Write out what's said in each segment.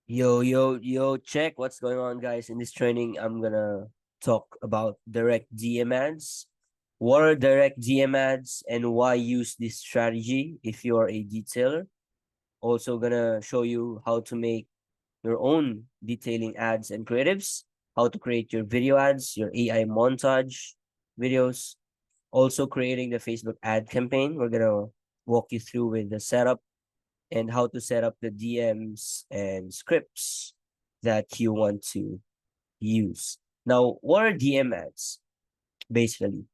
Yo, check what's going on, guys. In this training, I'm gonna talk about direct DM ads. What are direct DM ads and why use this strategy if you're a detailer? Also, gonna show you how to make your own detailing ads and creatives, how to create your video ads, your AI montage videos, also creating the Facebook ad campaign. We're gonna walk you through with the setup and how to set up the DMs and scripts that you want to use. Now, what are DM ads? Basically,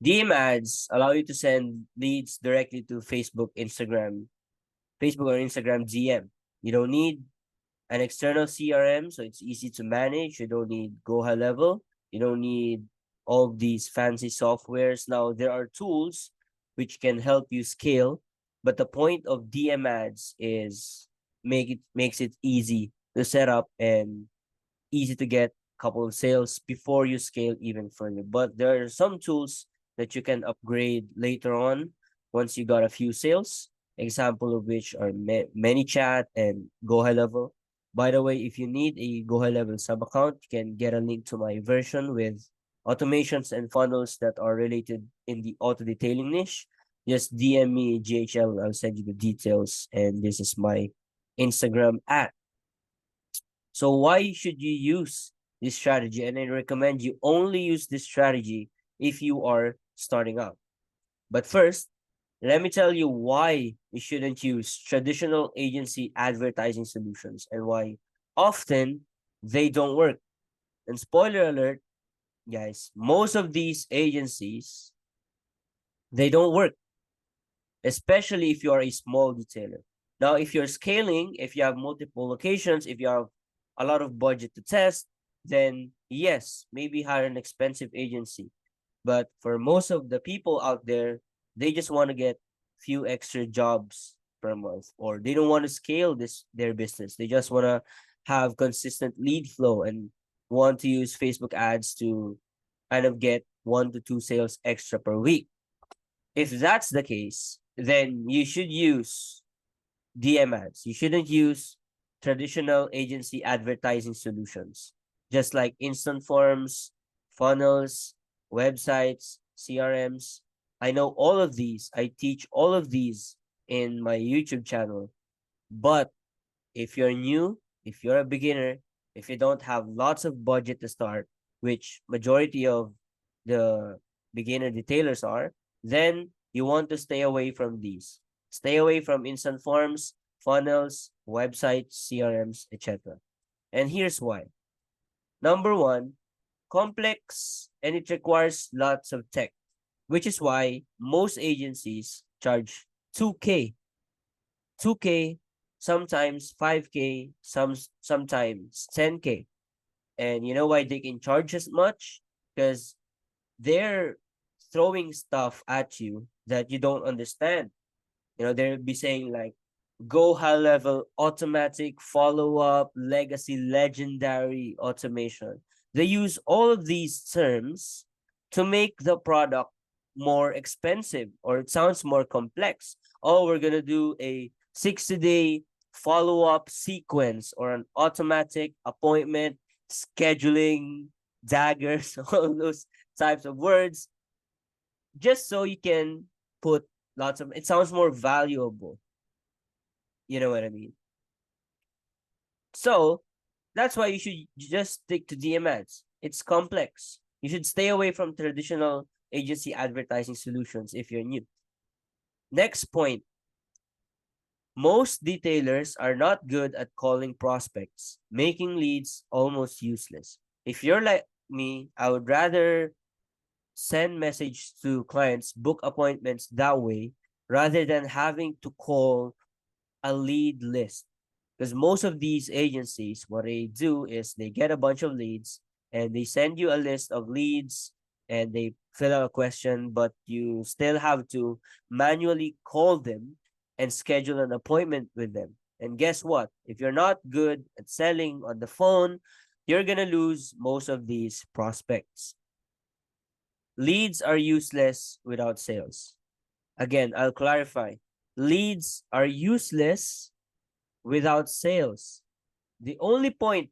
DM ads allow you to send leads directly to Facebook or Instagram DM. You don't need an external CRM, so it's easy to manage. You don't need Go High Level. You don't need all of these fancy softwares. Now, there are tools which can help you scale, but the point of DM ads is makes it easy to set up and easy to get a couple of sales before you scale even further. But there are some tools that you can upgrade later on once you got a few sales. Example of which are ManyChat and Go High Level. By the way, if you need a Go High Level sub account, you can get a link to my version with automations and funnels that are related in the auto detailing niche. Just DM me GHL. I'll send you the details. And this is my Instagram at. So why should you use this strategy? And I recommend you only use this strategy if you are starting out. But first, let me tell you why you shouldn't use traditional agency advertising solutions and why often they don't work. And spoiler alert, guys, most of these agencies, they don't work, especially if you are a small detailer. Now, if you're scaling, if you have multiple locations, if you have a lot of budget to test, then yes, maybe hire an expensive agency. But for most of the people out there, they just want to get few extra jobs per month, or they don't want to scale their business. They just want to have consistent lead flow and want to use Facebook ads to kind of get 1 to 2 sales extra per week. If that's the case, then you should use DM ads. You shouldn't use traditional agency advertising solutions, just like instant forms, funnels, websites, CRMs. I know all of these. I teach all of these in my YouTube channel. But if you're new, if you're a beginner, if you don't have lots of budget to start, which majority of the beginner detailers are, then you want to stay away from these. Stay away from instant forms, funnels, websites, CRMs, etc. And here's why. Number one, complex and it requires lots of tech, which is why most agencies charge 2K 2K, sometimes 5K, sometimes 10K. And you know why they can charge as much? Because they're throwing stuff at you that you don't understand. They'll be saying like go high level, automatic, follow up, legacy, legendary automation. They use all of these terms to make the product more expensive or it sounds more complex. Oh, we're going to do a 60-day follow up sequence or an automatic appointment scheduling daggers, all those types of words, just so you can put lots of it sounds more valuable. You know what I mean? So that's why you should just stick to DM ads. It's complex. You should stay away from traditional agency advertising solutions if you're new. Next point, most detailers are not good at calling prospects, making leads almost useless. If you're like me, I would rather send message to clients, book appointments that way, rather than having to call a lead list. Because most of these agencies, what they do is they get a bunch of leads and they send you a list of leads and they fill out a question, but you still have to manually call them and schedule an appointment with them. And guess what? If you're not good at selling on the phone, you're going to lose most of these prospects. Leads are useless without sales. Again, I'll clarify. Leads are useless without sales. The only point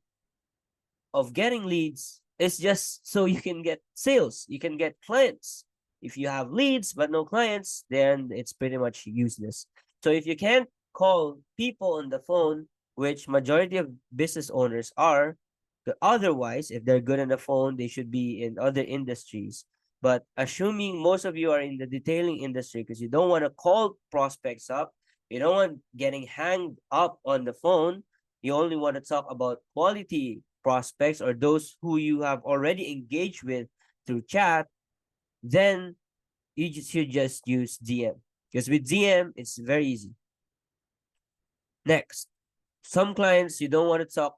of getting leads is just so you can get sales, you can get clients. If you have leads but no clients, then it's pretty much useless. So if you can't call people on the phone, which majority of business owners are, otherwise, if they're good on the phone, they should be in other industries. But assuming most of you are in the detailing industry because you don't want to call prospects up, you don't want getting hanged up on the phone, you only want to talk about quality prospects or those who you have already engaged with through chat, then should just use DM. Because with DM, it's very easy. Next, some clients don't want to talk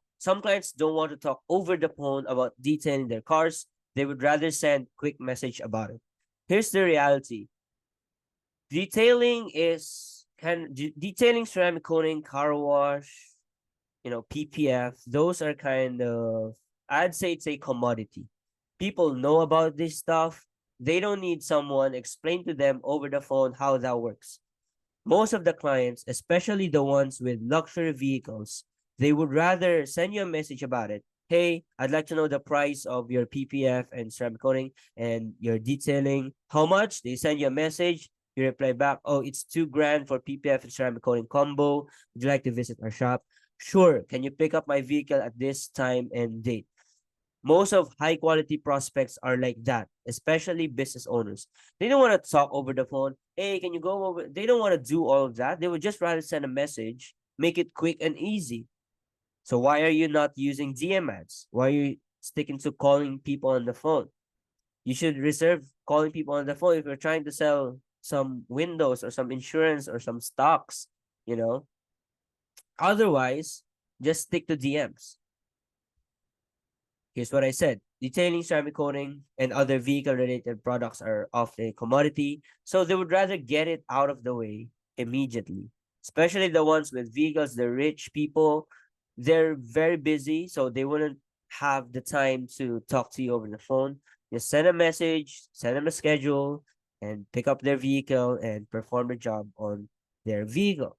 over the phone about detailing their cars. They would rather send quick message about it. Here's the reality. Detailing ceramic coating, car wash, PPF, those are kind of, I'd say it's a commodity. People know about this stuff. They don't need someone explain to them over the phone how that works. Most of the clients, especially the ones with luxury vehicles, they would rather send you a message about it. Hey, I'd like to know the price of your PPF and ceramic coating and your detailing. How much? They send you a message. You reply back, oh, it's 2 grand for PPF and ceramic coating combo. Would you like to visit our shop? Sure. Can you pick up my vehicle at this time and date? Most of high quality prospects are like that, especially business owners. They don't want to talk over the phone. Hey, can you go over? They don't want to do all of that. They would just rather send a message, make it quick and easy. So why are you not using DM ads? Why are you sticking to calling people on the phone? You should reserve calling people on the phone if you're trying to sell some windows or some insurance or some stocks, you know. Otherwise, just stick to DMs. Here's what I said. Detailing, ceramic coating, and other vehicle-related products are often a commodity, so they would rather get it out of the way immediately. Especially the ones with vehicles, the rich people, they're very busy, so they wouldn't have the time to talk to you over the phone. Just send a message, send them a schedule, and pick up their vehicle and perform the job on their vehicle.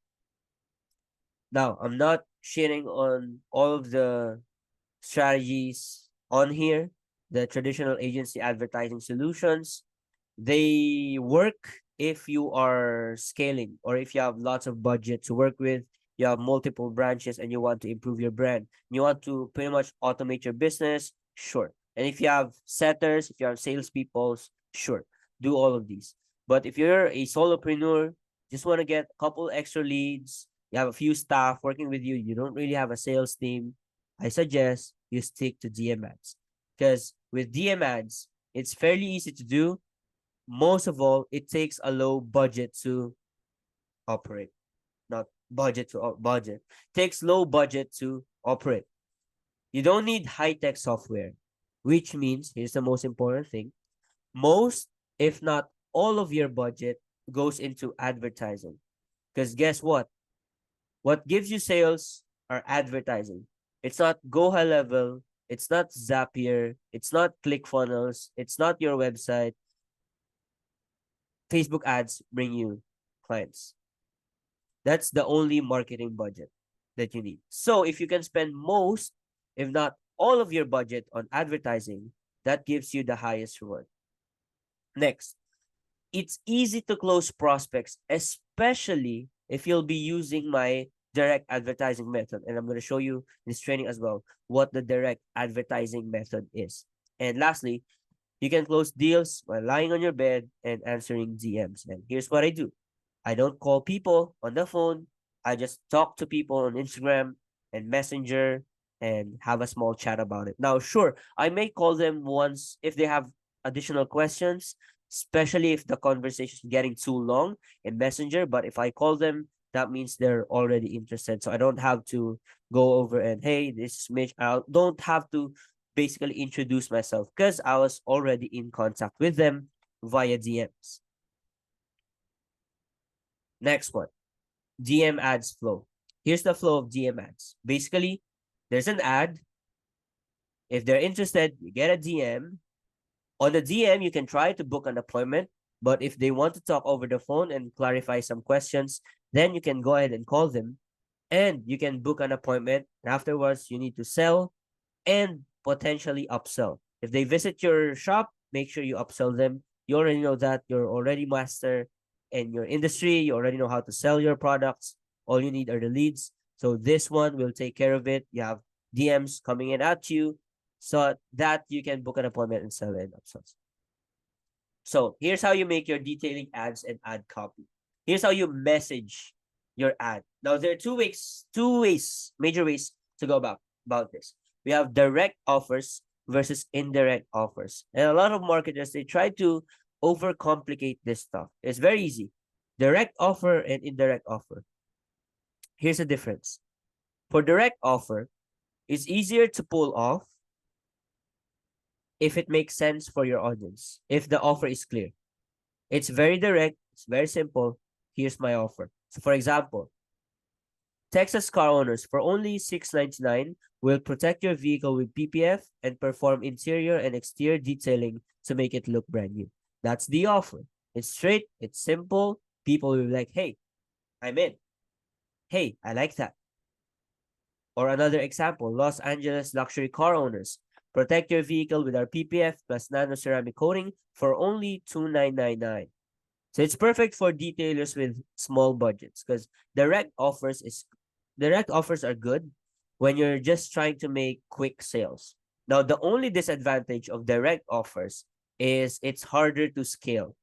Now, I'm not shitting on all of the strategies on here, the traditional agency advertising solutions. They work if you are scaling or if you have lots of budget to work with, you have multiple branches and you want to improve your brand. You want to pretty much automate your business, sure. And if you have setters, if you have salespeople, sure, do all of these. But if you're a solopreneur, just want to get a couple extra leads, you have a few staff working with you, you don't really have a sales team, I suggest you stick to DM ads. Because with DM ads, it's fairly easy to do. Most of all, it takes a low budget to operate. Not budget to budget. Takes low budget to operate. You don't need high-tech software, which means, here's the most important thing, most, if not all of your budget goes into advertising. Because guess what? What gives you sales are advertising. It's not Go High Level. It's not Zapier. It's not ClickFunnels. It's not your website. Facebook ads bring you clients. That's the only marketing budget that you need. So if you can spend most, if not all of your budget on advertising, that gives you the highest reward. Next, it's easy to close prospects, especially if you'll be using my direct advertising method. And I'm going to show you in this training as well what the direct advertising method is. And lastly, you can close deals while lying on your bed and answering DMs. And here's what I do. I don't call people on the phone. I just talk to people on Instagram and Messenger and have a small chat about it. Now, sure, I may call them once if they have additional questions, especially if the conversation is getting too long in Messenger. But if I call them, that means they're already interested. So I don't have to go over and, hey, this is Mitch. I don't have to basically introduce myself because I was already in contact with them via DMs. Next one, DM ads flow. Here's the flow of DM ads. Basically, there's an ad. If they're interested, you get a DM. On the DM, you can try to book an appointment, but if they want to talk over the phone and clarify some questions, then you can go ahead and call them. And you can book an appointment. And afterwards, you need to sell and potentially upsell. If they visit your shop, make sure you upsell them. You already know that you're already master in your industry. You already know how to sell your products. All you need are the leads. So this one will take care of it. You have DMs coming in at you so that you can book an appointment and sell and upsells. So here's how you make your detailing ads and ad copy. Here's how you message your ad. Now there are two ways, major ways to go about this. We have direct offers versus indirect offers. And a lot of marketers, they try to overcomplicate this stuff. It's very easy. Direct offer and indirect offer. Here's the difference. For direct offer, it's easier to pull off if it makes sense for your audience, if the offer is clear. It's very direct, it's very simple. Here's my offer. So for example, Texas car owners for only $6.99 will protect your vehicle with PPF and perform interior and exterior detailing to make it look brand new. That's the offer. It's straight, it's simple. People will be like, hey, I'm in. Hey, I like that. Or another example, Los Angeles luxury car owners. Protect your vehicle with our PPF plus nano ceramic coating for only $2,999. So it's perfect for detailers with small budgets because direct offers are good when you're just trying to make quick sales. Now, the only disadvantage of direct offers is it's harder to scale,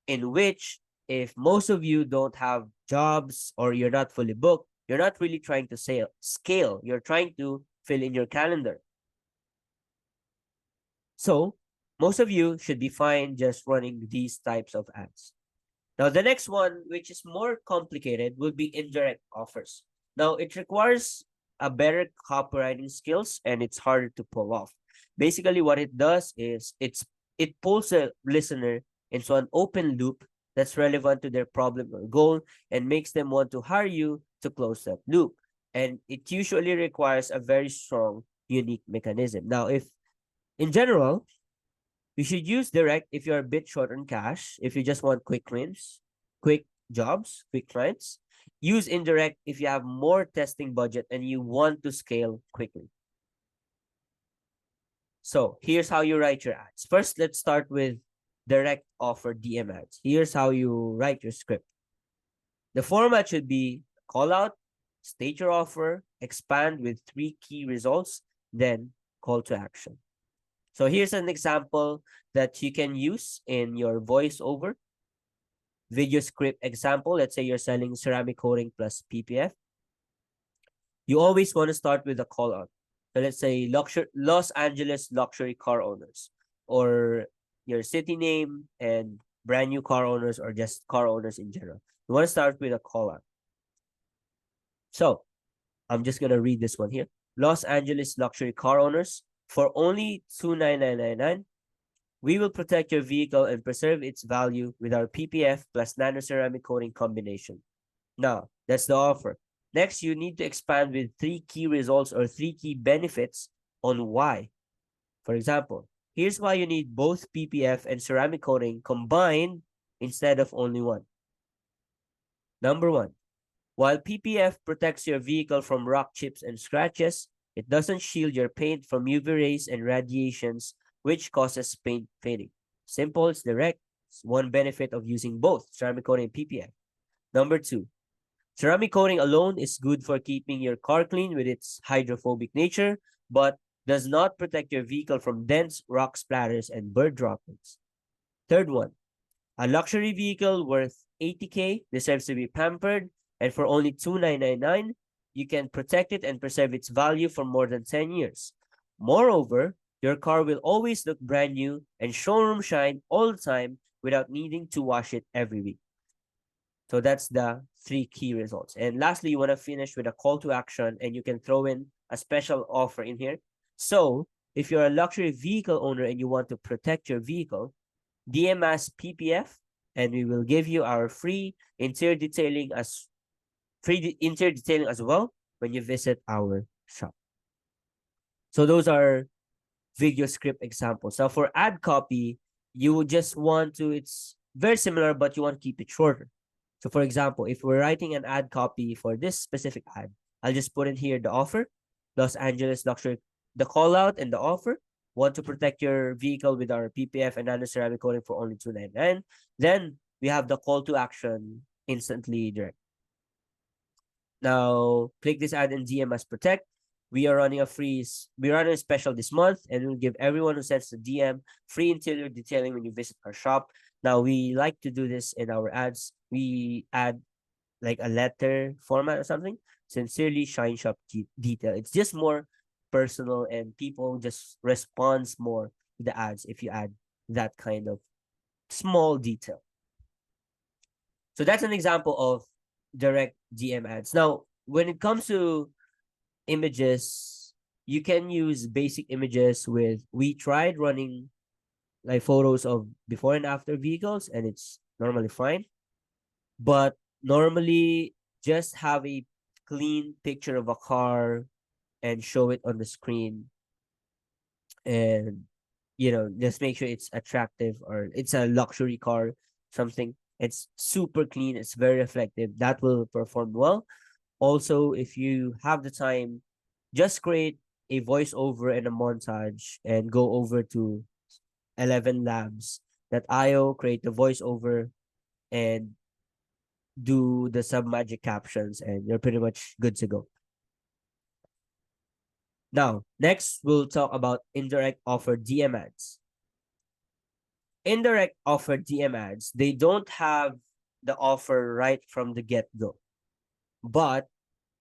in which if most of you don't have jobs or you're not fully booked, you're not really trying to scale. You're trying to fill in your calendar. So most of you should be fine just running these types of ads. Now, the next one, which is more complicated, will be indirect offers. Now, it requires a better copywriting skills and it's harder to pull off. Basically, what it does is it pulls a listener into an open loop that's relevant to their problem or goal and makes them want to hire you to close that loop. And it usually requires a very strong, unique mechanism. Now, if in general, you should use direct if you're a bit short on cash, if you just want quick wins, quick jobs, quick clients. Use indirect if you have more testing budget and you want to scale quickly. So here's how you write your ads. First, let's start with direct offer DM ads. Here's how you write your script. The format should be call out, state your offer, expand with 3 key results, then call to action. So here's an example that you can use in your voiceover video script example. Let's say you're selling ceramic coating plus PPF. You always want to start with a call out. So let's say Los Angeles luxury car owners, or your city name and brand new car owners, or just car owners in general. You want to start with a call out. So I'm just going to read this one here. Los Angeles luxury car owners, for only $2,999, we will protect your vehicle and preserve its value with our PPF plus nanoceramic coating combination. Now, that's the offer. Next, you need to expand with 3 key results or 3 key benefits on why. For example, here's why you need both PPF and ceramic coating combined instead of only one. Number 1, while PPF protects your vehicle from rock chips and scratches, it doesn't shield your paint from UV rays and radiations, which causes paint fading. Simple, it's direct. It's one benefit of using both ceramic coating and PPF. Number 2, ceramic coating alone is good for keeping your car clean with its hydrophobic nature, but does not protect your vehicle from dense rock splatters and bird droppings. Third one, a luxury vehicle worth $80K deserves to be pampered, and for only $2,999, you can protect it and preserve its value for more than 10 years. Moreover, your car will always look brand new and showroom shine all the time without needing to wash it every week. So that's the 3 key results. And lastly, you want to finish with a call to action, and you can throw in a special offer in here. So if you're a luxury vehicle owner and you want to protect your vehicle, DM us PPF, and we will give you our free interior detailing as well when you visit our shop. So those are video script examples. Now for ad copy, you would just want to, it's very similar, but you want to keep it shorter. So for example, if we're writing an ad copy for this specific ad, I'll just put in here the offer, Los Angeles luxury, the call out and the offer. Want to protect your vehicle with our PPF and nano-ceramic coating for only $299. Then we have the call to action instantly direct. Now click this ad in DMS Protect. We're running a special this month, and we'll give everyone who sends the DM free interior detailing when you visit our shop. Now we like to do this in our ads. We add like a letter format or something. Sincerely, Shine Shop Detail. It's just more personal, and people just responds more to the ads if you add that kind of small detail. So that's an example of direct DM ads. Now, when it comes to images, you can use basic images with, we tried running like photos of before and after vehicles, and it's normally fine. But normally just have a clean picture of a car and show it on the screen, and just make sure it's attractive, or it's a luxury car, something. It's super clean, it's very reflective, that will perform well. Also, if you have the time, just create a voiceover and a montage and go over to 11 Labs that IO, create the voiceover and do the sub magic captions, and you're pretty much good to go. Now, next we'll talk about indirect offer DM ads. Indirect offer DM ads, they don't have the offer right from the get-go, but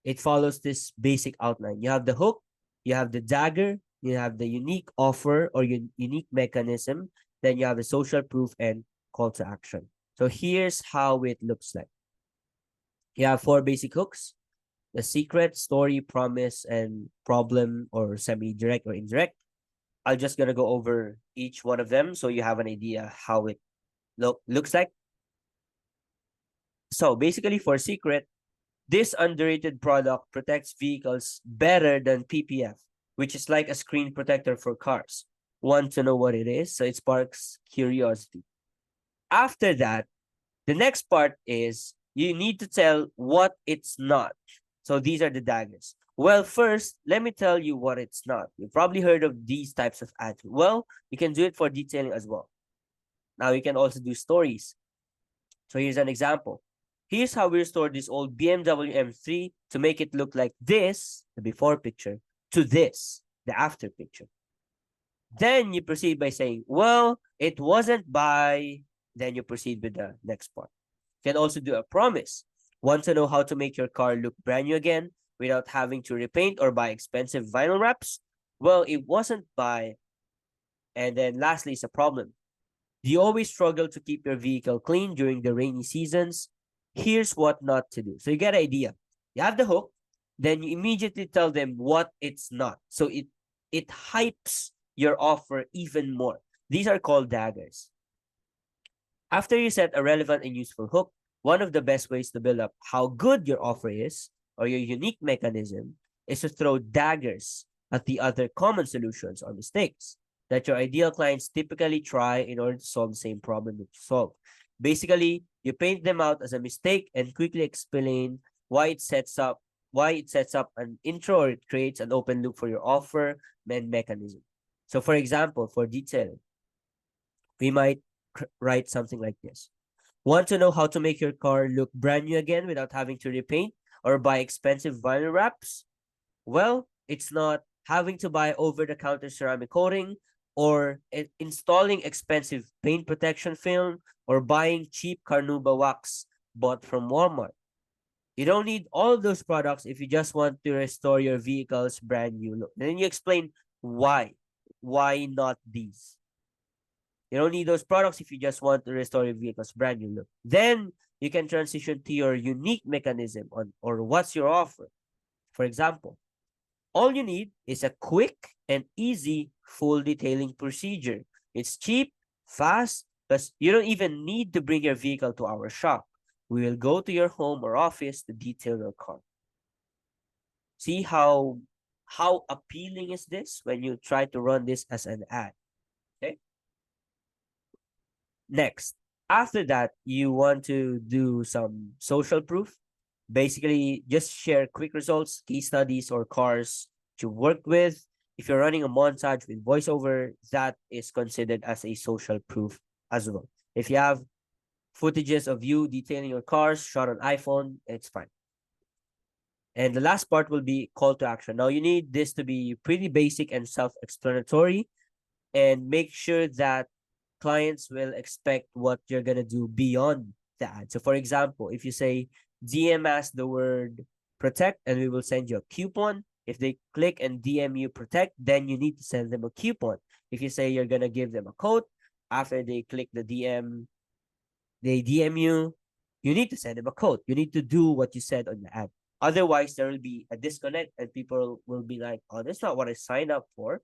it follows this basic outline. You have the hook, you have the dagger, you have the unique offer or unique mechanism, then you have the social proof and call to action. So here's how it looks like. You have 4 basic hooks: the secret, story, promise, and problem, or semi-direct or indirect. I'm just gonna go over each one of them so you have an idea how it looks like. So basically, for secret, this underrated product protects vehicles better than PPF, which is like a screen protector for cars. Want to know what it is? So it sparks curiosity. After that, the next part is you need to tell what it's not. So these are the daggers. Well, first, let me tell you what it's not. You've probably heard of these types of ads. Well, you can do it for detailing as well. Now you can also do stories. So here's an example. Here's how we restored this old BMW M3 to make it look like this, the before picture, to this, the after picture. Then you proceed by saying, well, it wasn't by, then you proceed with the next part. You can also do a promise. Want to know how to make your car look brand new again without having to repaint or buy expensive vinyl wraps? Well, it wasn't by. And then lastly is a problem. Do you always struggle to keep your vehicle clean during the rainy seasons? Here's what not to do. So you get an idea. You have the hook, then you immediately tell them what it's not. So it hypes your offer even more. These are called daggers. After you set a relevant and useful hook, one of the best ways to build up how good your offer is, or your unique mechanism, is to throw daggers at the other common solutions or mistakes that your ideal clients typically try in order to solve the same problem that you solve. Basically, you paint them out as a mistake and quickly explain why it sets up an intro, or it creates an open loop for your offer and mechanism. So for example, for detailing, we might write something like this. Want to know how to make your car look brand new again without having to repaint or buy expensive vinyl wraps? Well, it's not having to buy over-the-counter ceramic coating, or installing expensive paint protection film, or buying cheap Carnauba wax bought from Walmart. You don't need all of those products if you just want to restore your vehicle's brand new look. And then you explain why. Why not these? You don't need those products if you just want to restore your vehicle's brand new look. Then you can transition to your unique mechanism or what's your offer. For example, all you need is a quick and easy full detailing procedure. It's cheap, fast, plus you don't even need to bring your vehicle to our shop. We will go to your home or office to detail your car. See how appealing is this when you try to run this as an ad. Okay. Next, After that, you want to do some social proof. Basically, just share quick results, case studies, or cars you worked with. If you're running a montage with voiceover, that is considered as a social proof as well. If you have footages of you detailing your cars shot on iPhone, it's fine. And the last part will be call to action. Now, you need this to be pretty basic and self-explanatory, and make sure that clients will expect what you're going to do beyond the ad. So, for example, if you say, DM us the word protect and we will send you a coupon. If they click and DM you protect, then you need to send them a coupon. If you say you're going to give them a code, after they click the DM, they DM you, you need to send them a code. You need to do what you said on the ad. Otherwise, there will be a disconnect and people will be like, oh, that's not what I signed up for.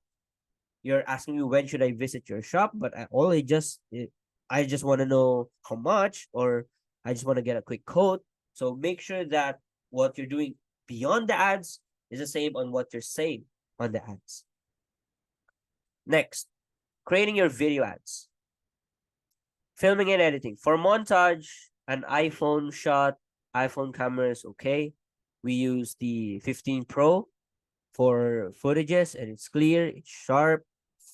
You're asking me when should I visit your shop, but I just want to know how much, or I just want to get a quick code. So make sure that what you're doing beyond the ads is the same on what you're saying on the ads. Next, creating your video ads. Filming and editing. For montage, an iPhone shot, iPhone camera is okay. We use the 15 Pro for footages, and it's clear, it's sharp,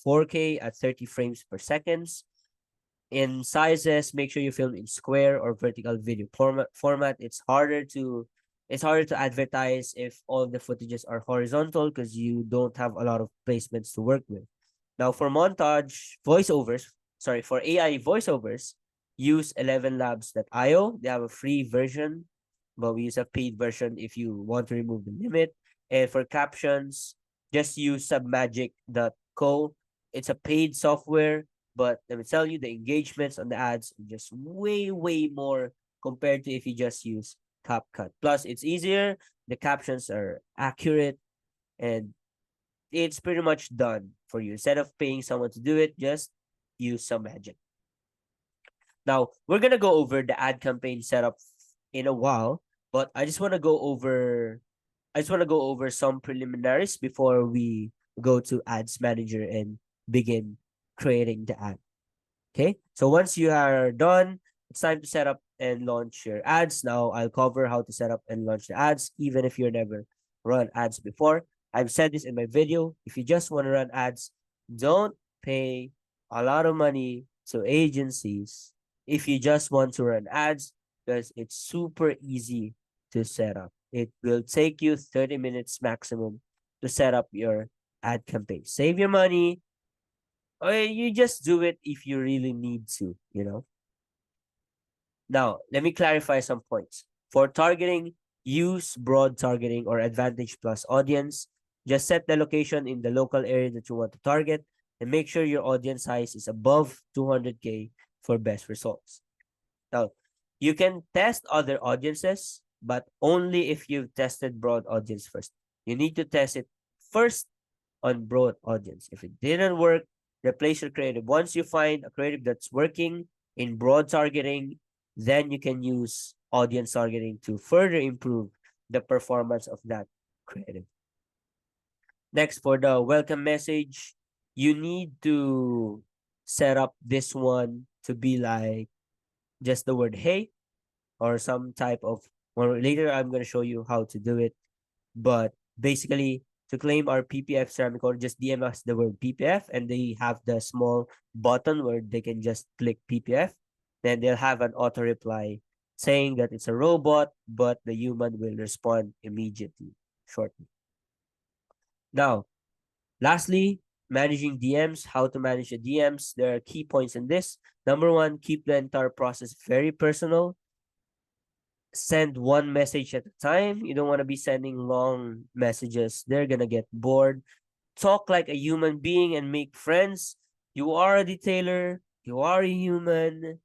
4K at 30 frames per second. In sizes, make sure you film in square or vertical video format. It's harder to advertise if all the footages are horizontal because you don't have a lot of placements to work with. Now, for montage voiceovers, for AI voiceovers, use 11labs.io. They have a free version, but we use a paid version if you want to remove the limit. And for captions, just use submagic.co. It's a paid software, but let me tell you, the engagements on the ads are just way, way more compared to if you just use CapCut. Plus, it's easier, the captions are accurate, and it's pretty much done for you. Instead of paying someone to do it, just use Submagic. Now, we're going to go over the ad campaign setup in a while, but I just want to go over some preliminaries before we go to Ads Manager and begin creating the ad. Okay? So once you are done, it's time to set up and launch your ads. Now, I'll cover how to set up and launch the ads, even if you've never run ads before. I've said this in my video. If you just want to run ads, don't pay a lot of money to agencies if you just want to run ads, because it's super easy to set up. It will take you 30 minutes maximum to set up your ad campaign. Save your money, or you just do it if you really need to, Now, let me clarify some points. For targeting, use broad targeting or Advantage Plus audience. Just set the location in the local area that you want to target and make sure your audience size is above 200K for best results. Now, you can test other audiences, but only if you've tested broad audience first. You need to test it first on broad audience. If it didn't work, replace your creative. Once you find a creative that's working in broad targeting, then you can use audience targeting to further improve the performance of that creative. Next, for the welcome message, you need to set up this one to be like just the word hey, or some type of, well, later I'm going to show you how to do it. But basically, to claim our PPF ceramic order, just DM us the word PPF, and they have the small button where they can just click PPF. Then they'll have an auto reply saying that it's a robot, but the human will respond immediately, shortly. Now, lastly, managing DMs, how to manage the DMs. There are key points in this. Number one, keep the entire process very personal. Send one message at a time. You don't want to be sending long messages. They're going to get bored. Talk like a human being and make friends. You are a detailer. You are a human.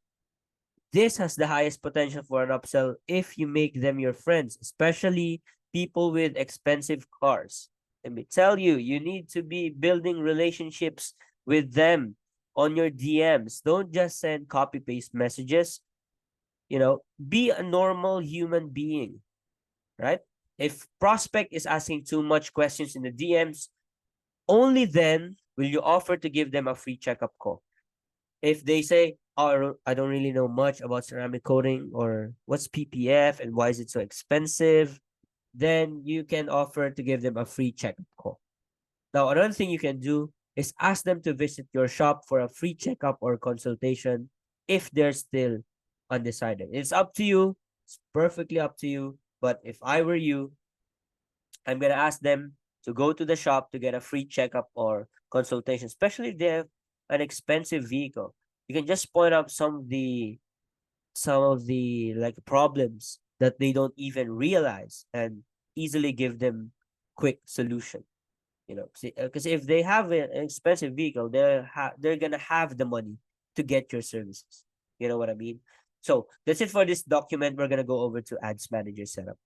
This has the highest potential for an upsell if you make them your friends, especially people with expensive cars. Let me tell you, you need to be building relationships with them on your DMs. Don't just send copy-paste messages. Be a normal human being, right? If prospect is asking too much questions in the DMs, only then will you offer to give them a free checkup call. If they say, oh, I don't really know much about ceramic coating or what's PPF and why is it so expensive, then you can offer to give them a free checkup call. Now, another thing you can do is ask them to visit your shop for a free checkup or consultation if they're still undecided. It's up to you. It's perfectly up to you. But if I were you, I'm gonna ask them to go to the shop to get a free checkup or consultation, especially if they have an expensive vehicle. You can just point out some of the like problems that they don't even realize and easily give them quick solution. Because if they have an expensive vehicle, they're gonna have the money to get your services. You know what I mean? So that's it for this document. We're gonna go over to Ads Manager setup.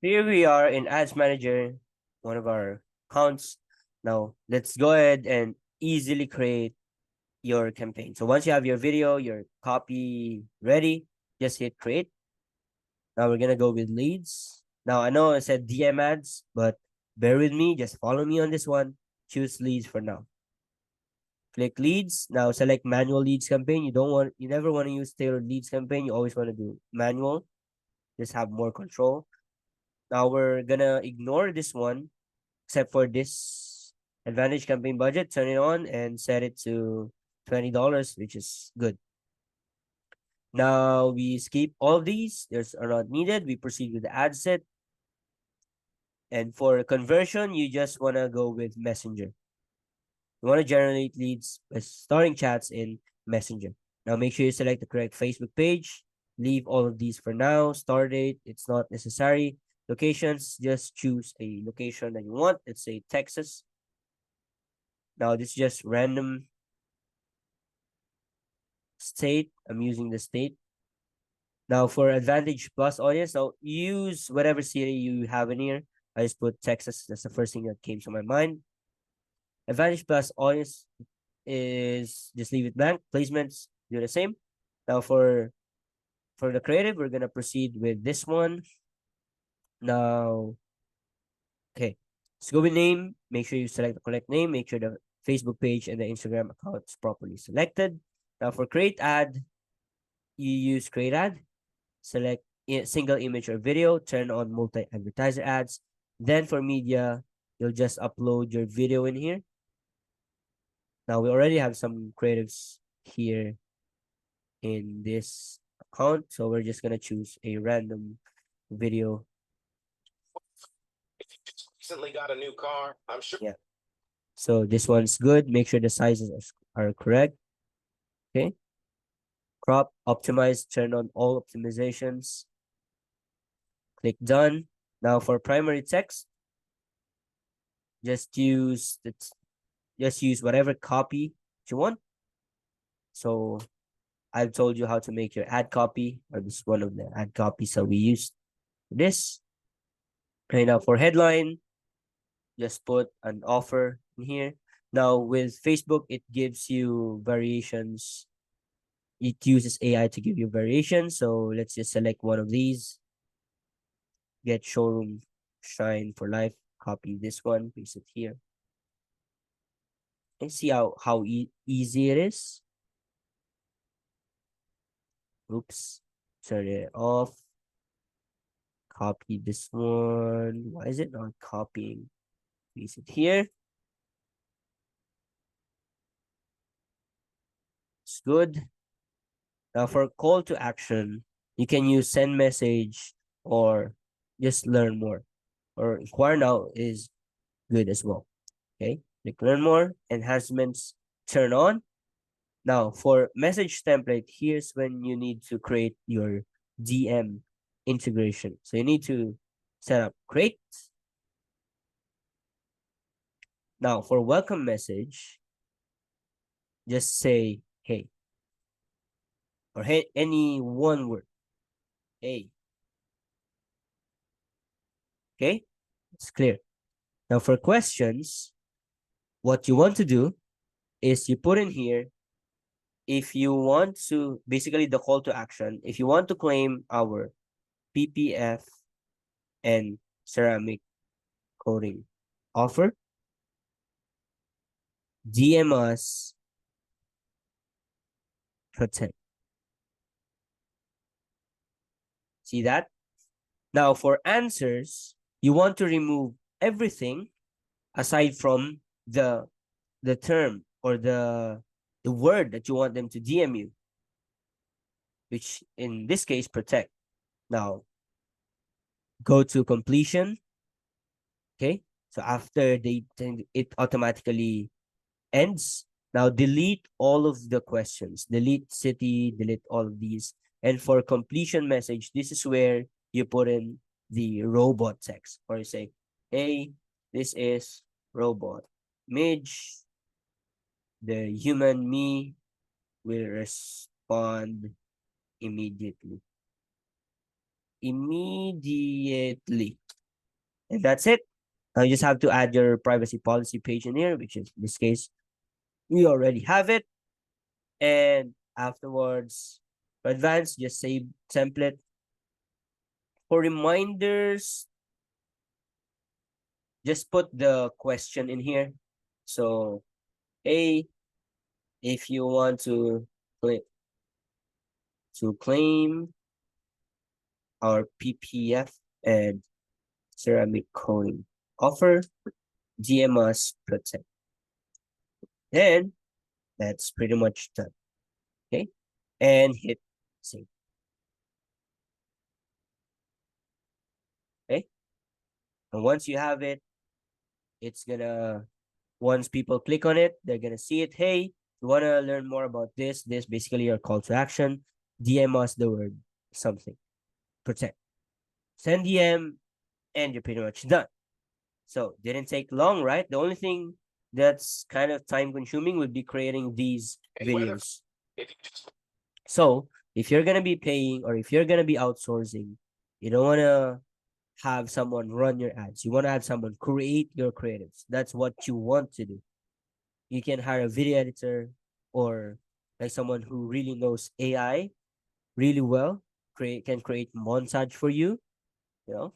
Here we are in Ads Manager, one of our accounts. Now let's go ahead and easily create your campaign. So once you have your video, your copy ready, just hit create. Now we're gonna go with leads. Now I know I said DM ads, but bear with me, just follow me on this one. Choose leads for now. Click leads. Now select manual leads campaign. You never want to use tailored leads campaign. You always want to do manual. Just have more control. Now we're gonna ignore this one, except for this advantage campaign budget. Turn it on and set it to $20, which is good. Now we skip all of these. There's are not needed. We proceed with the ad set. And for conversion, you just want to go with Messenger. You want to generate leads by starting chats in Messenger. Now make sure you select the correct Facebook page. Leave all of these for now. Start date, it's not necessary. Locations, just choose a location that you want. Let's say Texas. Now this is just random state. I'm using the state. Now for Advantage Plus audience, so use whatever city you have in here. I just put Texas. That's the first thing that came to my mind. Advantage Plus audience is just leave it blank. Placements, do the same. Now for the creative, we're gonna proceed with this one. Now, okay. Let's go with name. Make sure you select the correct name. Make sure the Facebook page and the Instagram account is properly selected. Now for create ad, you use create ad. Select single image or video. Turn on multi-advertiser ads. Then for media, you'll just upload your video in here. Now we already have some creatives here in this account. So we're just gonna choose a random video. Recently got a new car. I'm sure. Yeah. So this one's good. Make sure the sizes are correct. Okay. Crop, optimize, turn on all optimizations. Click done. Now for primary text, just use whatever copy you want. So I've told you how to make your ad copy, or this is one of the ad copies that we used for this. Okay, now for headline, just put an offer in here. Now with Facebook, it gives you variations. It uses AI to give you variations. So let's just select one of these. Get showroom shine for life. Copy this one, paste it here. And see how easy it is. Oops, turn it off. Copy this one. Why is it not copying? Paste it here. It's good. Now for call to action, you can use send message or just learn more. Or inquire now is good as well. Okay, click learn more, enhancements turn on. Now for message template, here's when you need to create your DM integration. So you need to set up create. Now for welcome message, just say hey, or hey, any one word. Hey. Okay, it's clear. Now for questions, what you want to do is you put in here if you want to, basically the call to action, if you want to claim our PPF and ceramic coating offer, DM us protect. See that? Now for answers, you want to remove everything aside from the term or the word that you want them to DM you, which in this case protect. Now go to completion. Okay, so after it automatically ends. Now delete all of the questions, delete city, delete all of these. And for completion message, this is where you put in the robot text, or you say, hey, this is robot Midge. The human me will respond immediately. Immediately. And that's it. Now you just have to add your privacy policy page in here, which is in this case, we already have it. And afterwards, for advanced, just save template. For reminders, just put the question in here. So, hey, if you want to claim our PPF and ceramic coating offer, DM us protect. Then that's pretty much done. Okay, and hit save. Okay, and once you have it, it's gonna, once people click on it, they're gonna see it. Hey, you wanna learn more about this? This basically your call to action. DM us the word something. Protect. Send DM, and you're pretty much done. So didn't take long, right? The only thing that's kind of time consuming would be creating these videos. So if you're gonna be paying or if you're gonna be outsourcing, you don't wanna have someone run your ads. You wanna have someone create your creatives. That's what you want to do. You can hire a video editor or like someone who really knows AI really well, can create montage for you, you know,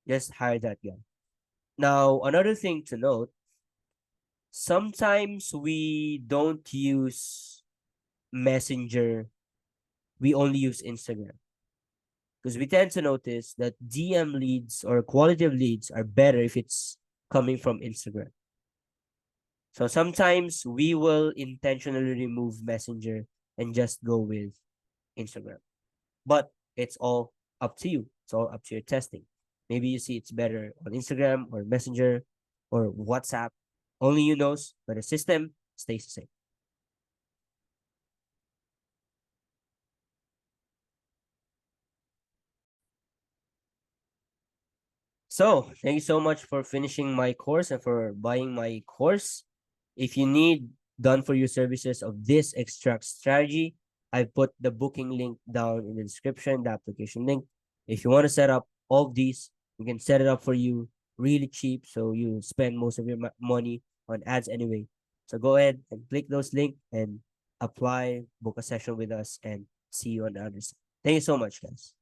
just hire that guy. Now, another thing to note, sometimes we don't use Messenger, we only use Instagram. Because we tend to notice that DM leads or quality of leads are better if it's coming from Instagram. So sometimes we will intentionally remove Messenger and just go with Instagram. But it's all up to you. It's all up to your testing. Maybe you see it's better on Instagram or Messenger or WhatsApp. Only you knows, but the system stays the same. So thank you so much for finishing my course and for buying my course. If you need done for you services of this extract strategy, I put the booking link down in the description, the application link. If you want to set up all of these, we can set it up for you really cheap, so you spend most of your money on ads anyway. So go ahead and click those links and apply, book a session with us, and see you on the other side. Thank you so much, guys.